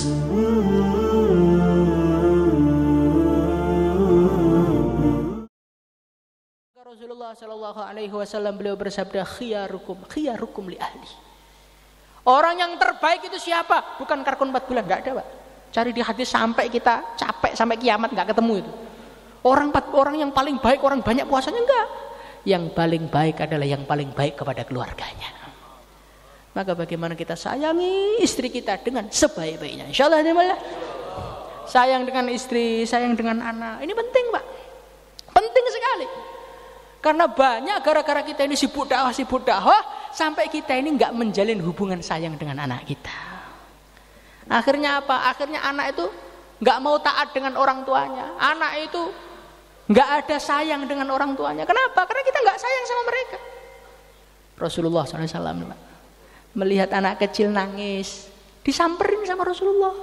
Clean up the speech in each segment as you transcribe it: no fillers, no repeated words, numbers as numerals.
Rasulullah Shallallahu Alaihi Wasallam beliau bersabda, khiyarukum li ahli. Orang yang terbaik itu siapa? Bukan karkun 4 bulan, nggak ada, Pak. Cari di hadis sampai kita capek, sampai kiamat nggak ketemu itu. Orang yang paling baik, orang banyak puasanya, enggak. Yang paling baik adalah yang paling baik kepada keluarganya. Maka bagaimana kita sayangi istri kita dengan sebaik-baiknya. Insyaallah dimana? Sayang dengan istri, sayang dengan anak. Ini penting, Pak. Penting sekali. Karena banyak gara-gara kita ini sibuk dakwah, sampai kita ini nggak menjalin hubungan sayang dengan anak kita. Akhirnya apa? Akhirnya anak itu nggak mau taat dengan orang tuanya. Anak itu nggak ada sayang dengan orang tuanya. Kenapa? Karena kita nggak sayang sama mereka. Rasulullah SAW melihat anak kecil nangis, disamperin sama Rasulullah.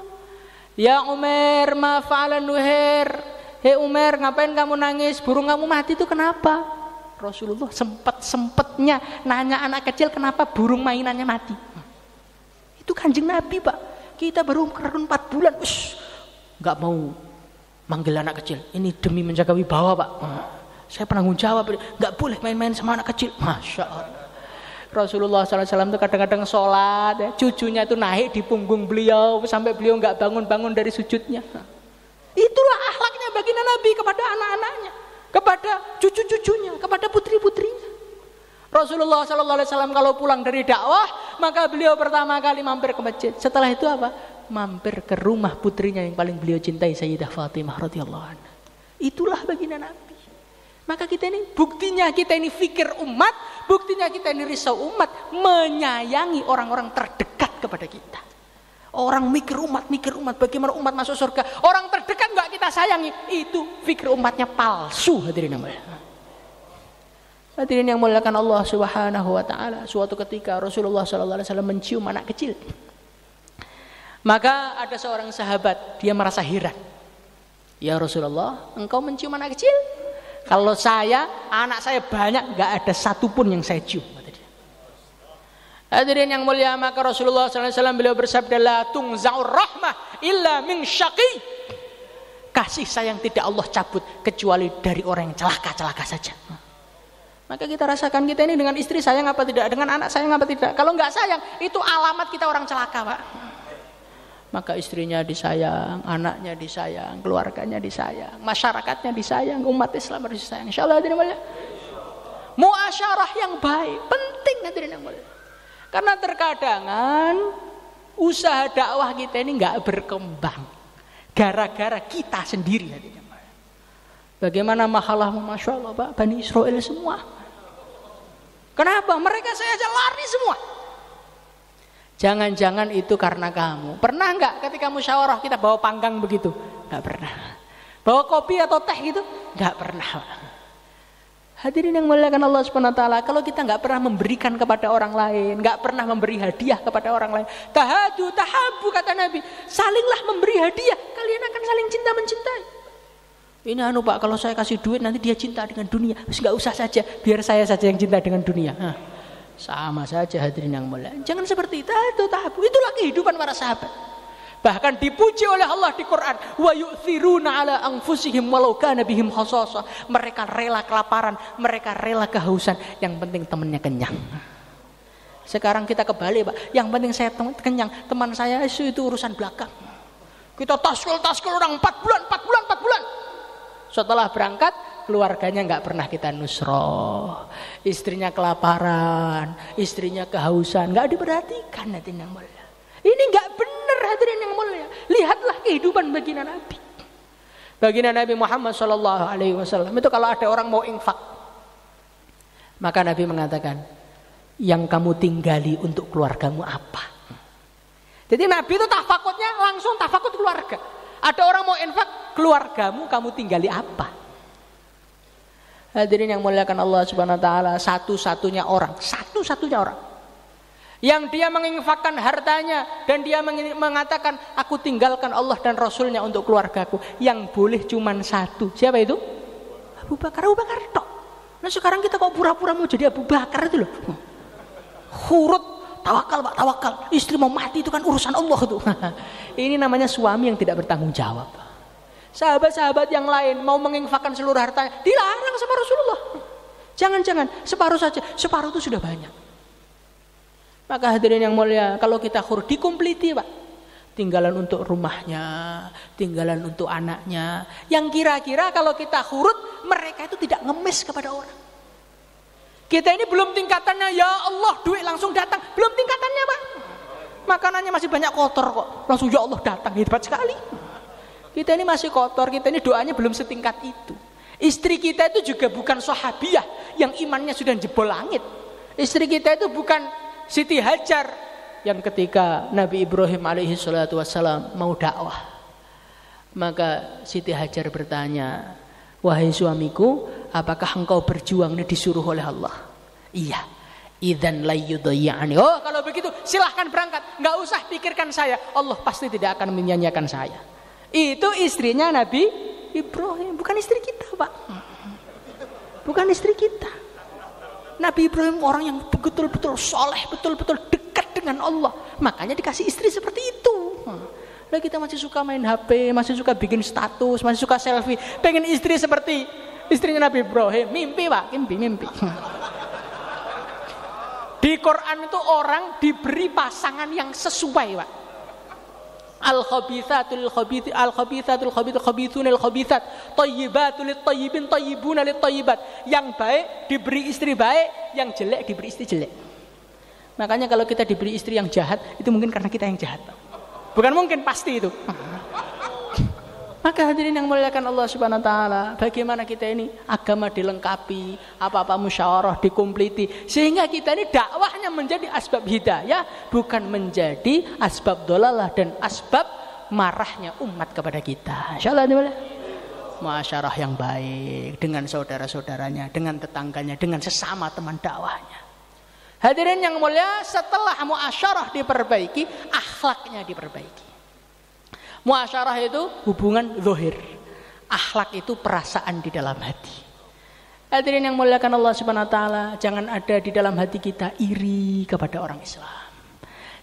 Ya Umar, ma fa'ala Nuhair. Hei Umar, ngapain kamu nangis? Burung kamu mati itu kenapa? Rasulullah sempet-sempetnya nanya anak kecil kenapa burung mainannya mati. Itu Kanjeng Nabi, Pak. Kita baru kerun 4 bulan, nggak mau manggil anak kecil. Ini demi menjaga wibawa, Pak. Saya penanggung jawab, nggak boleh main-main sama anak kecil. Masya Allah. Rasulullah SAW itu kadang-kadang sholat, ya, cucunya itu naik di punggung beliau sampai beliau nggak bangun-bangun dari sujudnya. Itulah akhlaknya baginda Nabi kepada anak-anaknya, kepada cucu-cucunya, kepada putri-putrinya. Rasulullah SAW kalau pulang dari dakwah, maka beliau pertama kali mampir ke masjid. Setelah itu apa? Mampir ke rumah putrinya yang paling beliau cintai, Sayyidah Fatimah radhiyallahu anha. Itulah baginda Nabi. Maka kita ini, buktinya kita ini fikir umat, buktinya kita ini risau umat, menyayangi orang-orang terdekat kepada kita. Orang mikir umat, bagaimana umat masuk surga. Orang terdekat nggak kita sayangi, itu fikir umatnya palsu. Hadirin yang mulia. Hadirin yang muliakan Allah Subhanahu wa taala. Suatu ketika Rasulullah SAW mencium anak kecil. Maka ada seorang sahabat, dia merasa heran. Ya Rasulullah, engkau mencium anak kecil? Kalau saya, anak saya banyak, nggak ada satupun yang saya cium. Hadirin yang mulia, maka Rasulullah SAW beliau bersabda, la tungza'ur rahmah illa min syaqi. Kasih sayang tidak Allah cabut kecuali dari orang yang celaka-celaka saja. Maka kita rasakan kita ini dengan istri sayang apa tidak, dengan anak sayang apa tidak. Kalau nggak sayang, itu alamat kita orang celaka, Pak. Maka istrinya disayang, anaknya disayang, keluarganya disayang, masyarakatnya disayang, umat Islam harus disayang. Insyaallah hadirin mulia. Muasyarah yang baik penting, hadirin yang mulia. Karena terkadangan usaha dakwah kita ini nggak berkembang gara-gara kita sendiri, hadirin yang mulia. Bagaimana mahalahmu, masya Allah, Pak, Bani Israel semua. Kenapa? Mereka saya aja lari semua. Jangan-jangan itu karena kamu. Pernah nggak ketika musyawarah kita bawa panggang begitu? Nggak pernah. Bawa kopi atau teh gitu? Nggak pernah. Hadirin yang muliakan Allah Subhanahu wa taala, kalau kita nggak pernah memberikan kepada orang lain, nggak pernah memberi hadiah kepada orang lain, tahadu tahabu kata Nabi, salinglah memberi hadiah, kalian akan saling cinta mencintai. Ini Pak, kalau saya kasih duit nanti dia cinta dengan dunia. Nggak usah saja, biar saya saja yang cinta dengan dunia. Sama saja hadirin yang mulia. Jangan seperti itu. Itulah kehidupan para sahabat. Bahkan dipuji oleh Allah di Quran, wa yu'thiruna ala anfusihim walau kana bihim khasasah. Mereka rela kelaparan, mereka rela kehausan, yang penting temannya kenyang. Sekarang kita kebalik, Pak. Yang penting saya kenyang, teman saya itu urusan belakang. Kita taskul orang 4 bulan. Setelah berangkat, keluarganya nggak pernah kita nusroh, istrinya kelaparan, istrinya kehausan, nggak diperhatikan. Hadirin yang mulia, ini nggak benar. Hadirin yang mulia, lihatlah kehidupan baginda Nabi. Baginda Nabi Muhammad SAW itu kalau ada orang mau infak, maka Nabi mengatakan, yang kamu tinggali untuk keluargamu apa? Jadi Nabi itu tafakutnya langsung tafakut keluarga. Ada orang mau infak, keluargamu kamu tinggali apa? Hadirin yang muliakan Allah Subhanahu wa taala, satu-satunya orang yang dia menginfakkan hartanya dan dia mengatakan aku tinggalkan Allah dan Rasulnya untuk keluargaku, yang boleh cuman satu. Siapa itu? Abu Bakar tok. Nah sekarang kita kok pura-pura mau jadi Abu Bakar itu loh. Hurut tawakal Pak, tawakal. Istri mau mati itu kan urusan Allah tuh. Ini namanya suami yang tidak bertanggung jawab. Sahabat-sahabat yang lain mau menginfakkan seluruh hartanya, dilarang sama Rasulullah. Jangan-jangan, separuh saja. Separuh itu sudah banyak. Maka hadirin yang mulia, kalau kita khurut dikompliti Pak. Tinggalan untuk rumahnya, tinggalan untuk anaknya. Yang kira-kira kalau kita khurut, mereka itu tidak ngemis kepada orang. Kita ini belum tingkatannya, ya Allah duit langsung datang. Belum tingkatannya Pak. Makanannya masih banyak kotor kok. Langsung ya Allah datang, hebat sekali. Kita ini masih kotor, kita ini doanya belum setingkat itu. Istri kita itu juga bukan sahabiah yang imannya sudah jebol langit. Istri kita itu bukan Siti Hajar yang ketika Nabi Ibrahim alaihi salatu wassalam mau dakwah, maka Siti Hajar bertanya, wahai suamiku, apakah engkau berjuang ini disuruh oleh Allah? Iya. Idzan la yudayyani. Oh, kalau begitu silahkan berangkat, nggak usah pikirkan saya, Allah pasti tidak akan menyanyiakan saya. Itu istrinya Nabi Ibrahim, bukan istri kita Pak. Bukan istri kita. Nabi Ibrahim orang yang betul-betul soleh, betul-betul dekat dengan Allah. Makanya dikasih istri seperti itu. Nah, kita masih suka main HP, masih suka bikin status, masih suka selfie. Pengen istri seperti istrinya Nabi Ibrahim. Mimpi Pak, mimpi. Di Quran itu orang diberi pasangan yang sesuai Pak. Al-khabithatul khabithunil khabithat, thayyibatul thayyibin thayyibuna lit thayyibat. Yang baik diberi istri baik, yang jelek diberi istri jelek. Makanya kalau kita diberi istri yang jahat, itu mungkin karena kita yang jahat. Bukan mungkin, pasti itu. Maka hadirin yang muliakan Allah Subhanahu wa taala, bagaimana kita ini agama dilengkapi, apa-apa musyawarah dikompliti, sehingga kita ini dakwahnya menjadi asbab hidayah, bukan menjadi asbab dolalah dan asbab marahnya umat kepada kita. Insyaallah muasyarah yang baik dengan saudara-saudaranya, dengan tetangganya, dengan sesama teman dakwahnya. Hadirin yang mulia, setelah muasyarah diperbaiki, akhlaknya diperbaiki. Muasyarah itu hubungan zahir, akhlak itu perasaan di dalam hati. Hadirin yang muliakan Allah Subhanahu wa taala, jangan ada di dalam hati kita iri kepada orang Islam.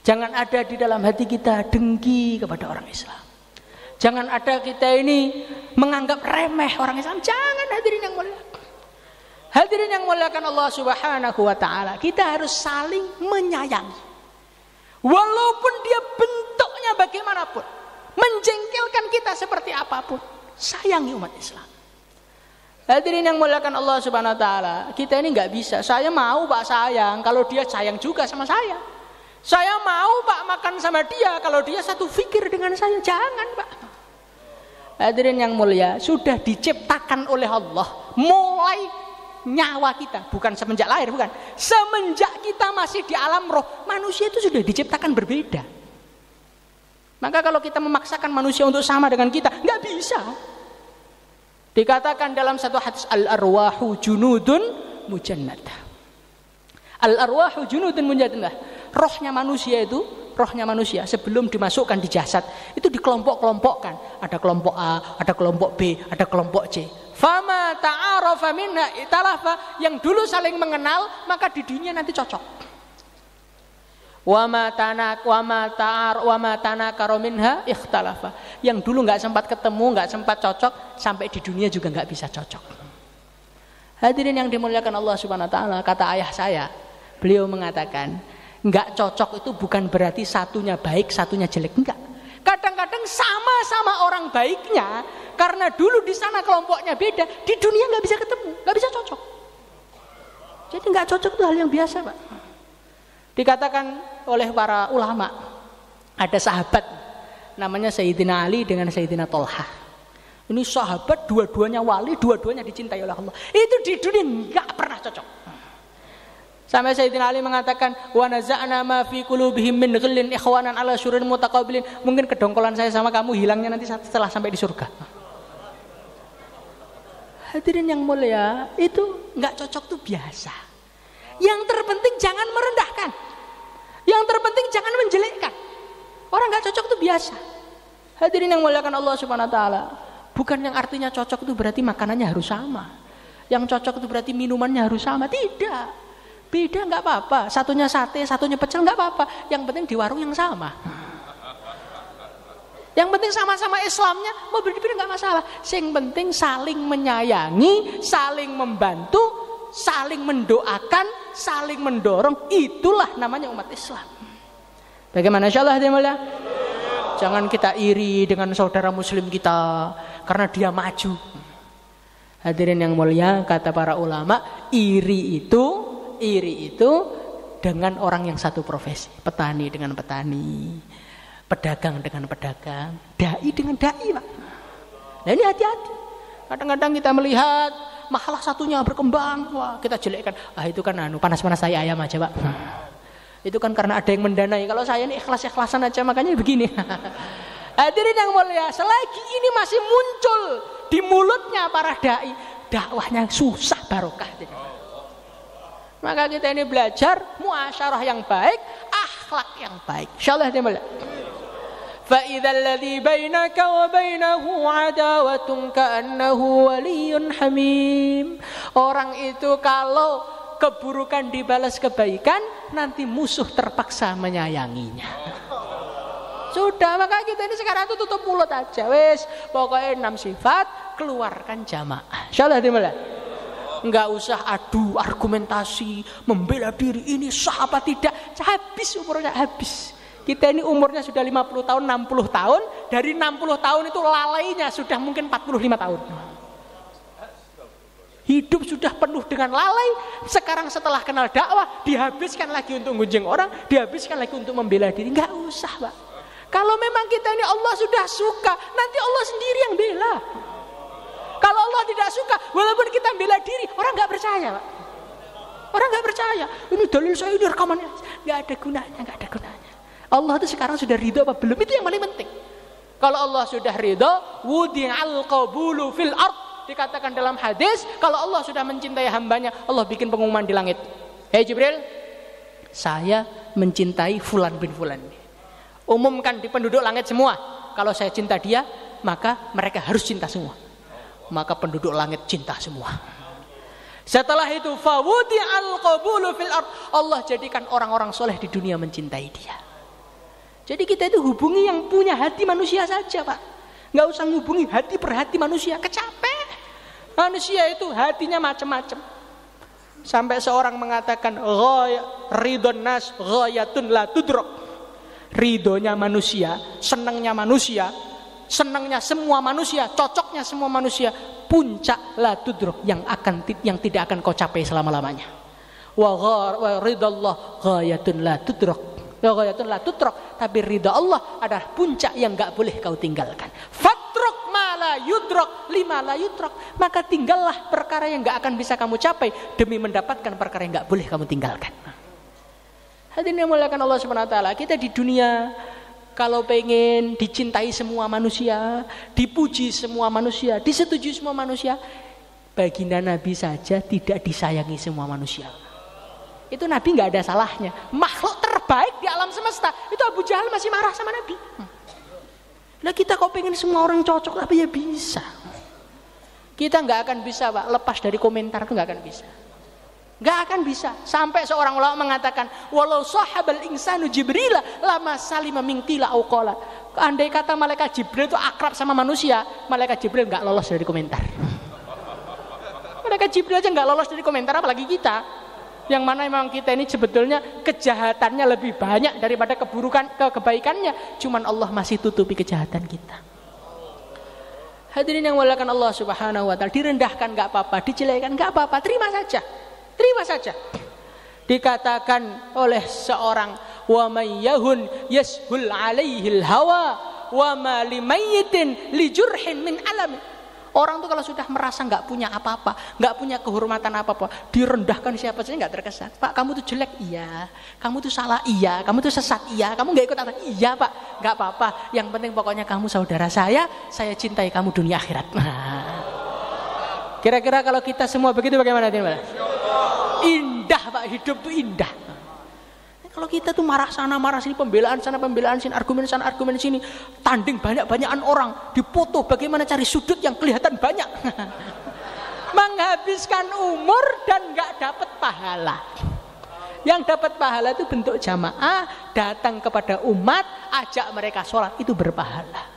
Jangan ada di dalam hati kita dengki kepada orang Islam. Jangan ada kita ini menganggap remeh orang Islam. Jangan, hadirin yang mulia. Hadirin yang muliakan Allah Subhanahu wa taala, kita harus saling menyayangi. Walaupun dia bentuknya bagaimanapun, menjengkelkan kita seperti apapun, sayangi umat Islam. Hadirin yang muliakan Allah Subhanahu wa taala, kita ini nggak bisa. Saya mau Pak sayang kalau dia sayang juga sama saya. Saya mau Pak makan sama dia kalau dia satu fikir dengan saya. Jangan Pak. Hadirin yang mulia, sudah diciptakan oleh Allah mulai nyawa kita, bukan semenjak lahir, bukan. Semenjak kita masih di alam roh, manusia itu sudah diciptakan berbeda. Maka kalau kita memaksakan manusia untuk sama dengan kita, nggak bisa. Dikatakan dalam satu hadis, al-arwahu junudun mujannadah. Al-arwahu junudun mujannadah. Rohnya manusia sebelum dimasukkan di jasad itu dikelompok-kelompokkan. Ada kelompok A, ada kelompok B, ada kelompok C. Fama ta'arafa minha italafa, yang dulu saling mengenal, maka di dunia nanti cocok. Wa ma tanakara minha ikhtalafa. Yang dulu nggak sempat ketemu, nggak sempat cocok, sampai di dunia juga nggak bisa cocok. Hadirin yang dimuliakan Allah Subhanahu wa taala, kata ayah saya, beliau mengatakan, nggak cocok itu bukan berarti satunya baik, satunya jelek, enggak. Kadang-kadang sama-sama orang baiknya, karena dulu di sana kelompoknya beda, di dunia nggak bisa ketemu, nggak bisa cocok. Jadi nggak cocok itu hal yang biasa, Pak. Dikatakan oleh para ulama, ada sahabat namanya Sayyidina Ali dengan Sayyidina Tolhah. Ini sahabat, dua-duanya wali, dua-duanya dicintai oleh Allah. Itu di dunia nggak pernah cocok. Sampai Sayyidina Ali mengatakan, wa naza'na ma fi qulubihim min ghillin ikhwanan ala syurin mutaqabilin. Mungkin kedongkolan saya sama kamu hilangnya nanti setelah sampai di surga. Hadirin yang mulia, itu nggak cocok tuh biasa. Yang terpenting jangan merendahkan. Yang terpenting jangan menjelekkan. Orang nggak cocok itu biasa. Hadirin yang muliakan Allah Subhanahu wa taala, bukan yang artinya cocok itu berarti makanannya harus sama. Yang cocok itu berarti minumannya harus sama. Tidak. Beda nggak apa-apa, satunya sate, satunya pecel nggak apa-apa. Yang penting di warung yang sama. Yang penting sama-sama Islamnya, mau berbeda nggak masalah. Yang penting saling menyayangi, saling membantu, saling mendoakan, saling mendorong. Itulah namanya umat Islam. Bagaimana insyaallah dimulai? Jangan kita iri dengan saudara muslim kita karena dia maju. Hadirin yang mulia, kata para ulama, iri itu dengan orang yang satu profesi. Petani dengan petani, pedagang dengan pedagang, dai dengan dai, Pak. Nah ini hati-hati. Kadang-kadang kita melihat masalah satunya berkembang, wah kita jelekkan. Ah itu kan panas-panas saya ayam aja, Pak. Itu kan karena ada yang mendanai. Kalau saya ini ikhlas-ikhlasan aja, makanya begini. Hadirin yang mulia, selagi ini masih muncul di mulutnya para dai, dakwahnya susah barokah. Maka kita ini belajar muasyarah yang baik, akhlak yang baik. Insyaallah dimulai. Fa idzal ladzi bainaka wa bainahu adawatun ka'annahu waliyyun hamim. Orang itu kalau keburukan dibalas kebaikan, nanti musuh terpaksa menyayanginya. Sudah, maka kita ini sekarang itu tutup mulut aja, wes. Pokoknya 6 sifat keluarkan jamaah. Insyaallah dimulai. Enggak usah adu argumentasi, membela diri ini sah apa tidak. Habis umurnya, habis. Kita ini umurnya sudah 50 tahun, 60 tahun. Dari 60 tahun itu lalainya sudah mungkin 45 tahun. Hidup sudah penuh dengan lalai. Sekarang setelah kenal dakwah, dihabiskan lagi untuk gunjing orang, dihabiskan lagi untuk membela diri. Enggak usah, Pak. Kalau memang kita ini Allah sudah suka, nanti Allah sendiri yang bela. Kalau Allah tidak suka, walaupun kita bela diri, orang nggak percaya, Pak. Orang nggak percaya. Ini dalil saya, ini rekamannya, nggak ada gunanya, nggak ada gunanya. Allah itu sekarang sudah ridho apa belum? Itu yang paling penting. Kalau Allah sudah ridho, wudi'al qabulu fil ard. Dikatakan dalam hadis, kalau Allah sudah mencintai hambanya, Allah bikin pengumuman di langit. Hei Jibril, saya mencintai Fulan bin Fulan. Umumkan di penduduk langit semua, kalau saya cinta dia, maka mereka harus cinta semua. Maka penduduk langit cinta semua. Setelah itu fawudi al-qabulu fil ard, Allah jadikan orang-orang soleh di dunia mencintai dia. Jadi kita itu hubungi yang punya hati manusia saja, Pak. Nggak usah hubungi hati per hati manusia, kecapek. Manusia itu hatinya macam-macam. Sampai seorang mengatakan ridon nas ghayatun la tudrok. Ridhonya manusia, senangnya manusia, senangnya semua manusia, cocoknya semua manusia, puncak la tudrok yang tidak akan kau capai selama-lamanya. Wa ridallah ghayatun la tudrok. Ghayatun la tudrok, tapi ridha Allah adalah puncak yang enggak boleh kau tinggalkan. Fatruk ma la yudrok lima la yudrok, maka tinggallah perkara yang enggak akan bisa kamu capai demi mendapatkan perkara yang enggak boleh kamu tinggalkan. Hadirin yang muliakan Allah Subhanahu wa taala, kita di dunia kalau pengen dicintai semua manusia, dipuji semua manusia, disetujui semua manusia, baginda Nabi saja tidak disayangi semua manusia. Itu Nabi nggak ada salahnya. Makhluk terbaik di alam semesta, itu Abu Jahal masih marah sama Nabi. Nah kita kok pengen semua orang cocok, tapi ya bisa. Kita nggak akan bisa, Pak, lepas dari komentar itu nggak akan bisa. Nggak akan bisa. Sampai seorang ulama mengatakan, walau sahabal insanu Jibril lama salima min qila au qala. Andai kata malaikat Jibril itu akrab sama manusia, malaikat Jibril nggak lolos dari komentar. Malaikat Jibril aja nggak lolos dari komentar, apalagi kita. Yang mana memang kita ini sebetulnya kejahatannya lebih banyak daripada kebaikannya. Cuman Allah masih tutupi kejahatan kita. Hadirin yang muliakan Allah Subhanahu wa taala, direndahkan nggak apa-apa, dijelekkan nggak apa-apa, terima saja. Terima saja. Dikatakan oleh seorang, wa may yahun yashul alaihil hawa wa ma limayyitin li jurhin min alam. Orang tuh kalau sudah merasa nggak punya apa-apa, nggak punya kehormatan apa-apa, direndahkan siapa saja nggak terkesan. Pak, kamu tuh jelek, iya. Kamu tuh salah, iya. Kamu tuh sesat, iya. Kamu nggak ikut apa? Iya, Pak. Nggak apa-apa. Yang penting pokoknya kamu saudara saya cintai kamu dunia akhirat. Kira-kira kalau kita semua begitu bagaimana, teman-teman? Indah, Pak, hidup tuh indah. Kalau kita tuh marah sana marah sini, pembelaan sana pembelaan sini, argumen sana argumen sini, tanding banyak-banyakan orang, dipoto bagaimana cari sudut yang kelihatan banyak. Menghabiskan umur dan nggak dapat pahala. Yang dapat pahala itu bentuk jamaah, datang kepada umat, ajak mereka sholat, itu berpahala.